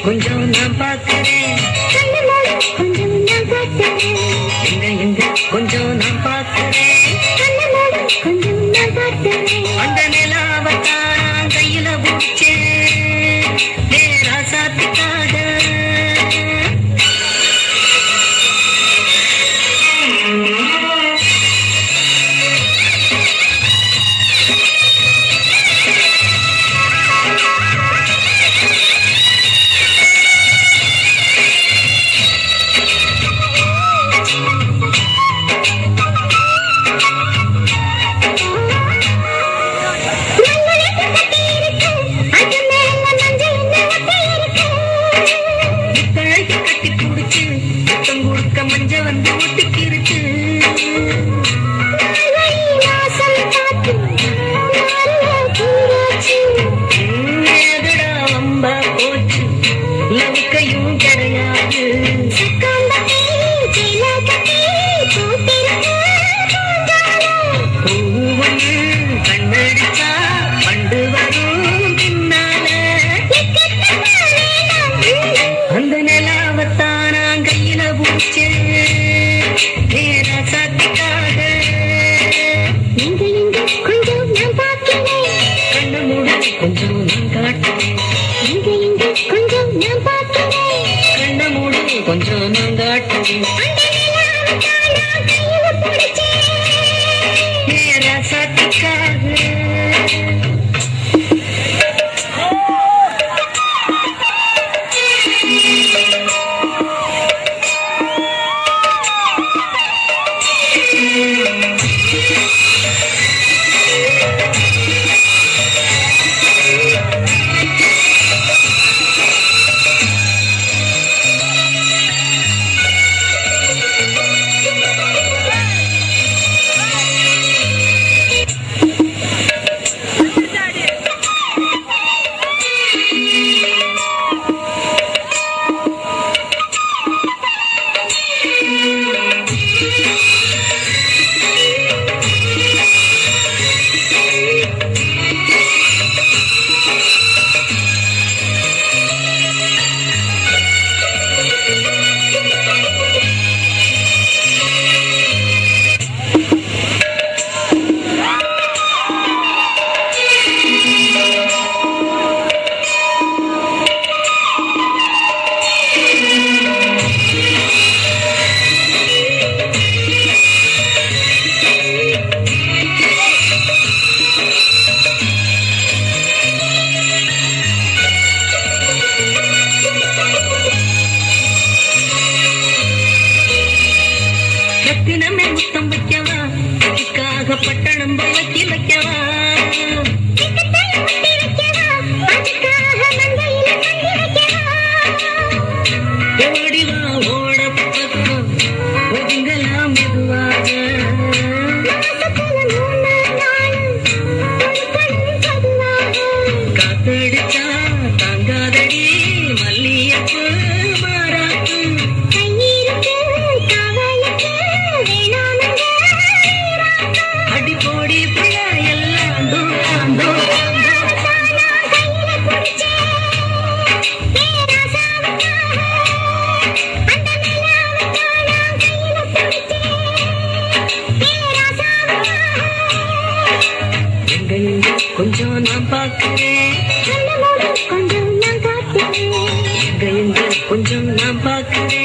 கொஞ்சம் நான் பார்க்கிறேன், கொஞ்சம் நான் பார்க்கிறேன், எங்க கொஞ்சம் நான் பார்க்கிறேன், கொஞ்சம் நான் பார்க்கிறேன். அந்த நிலாவத்தான் கையில பிடிச்சேன் ராசாத்துக்காக. மஞ்ச வந்து ஒட்டிக்கிருச்சு, வம்பா போச்சு, லவுக்கையும் கிடையாது. பூவன்னு கண்ணடிச்சா பண்டு வரும் பின்னால. அந்த நிலாவத்தான் நான் கையில பிடிச்சேன் ராசாத்துக்காக. நீங்க எங்க கொஞ்சம் நான் பார்க்கிறேன், கண்ண மூட கொஞ்சம் நான் காட்டுறேன். நீங்க எங்க கொஞ்சம் நான் பார்க்கிறேன், கண்ண மூட கொஞ்சம் நான் காட்டுறேன். ராசாத்துக்காக. ரத்தினமே முத்தம் வைக்கவா, அதுக்காக பட்டணம் வளர்த்தி வைக்கவா, ஓடிவா ஓட பக்கம் ஒதுங்கலாம் மெதுவாக. காத்தடிச்சா தாங்காதடி மல்லியப்பு மாறாப்பு. அடிப்போடி புள்ள எல்லாம் தூரம் தூரம். எங்க கொஞ்சம் நான் பார்க்கிறேன், கொஞ்சம் நான் காட்டுறேன். எங்க கொஞ்சம் நான் பார்க்கிறேன்.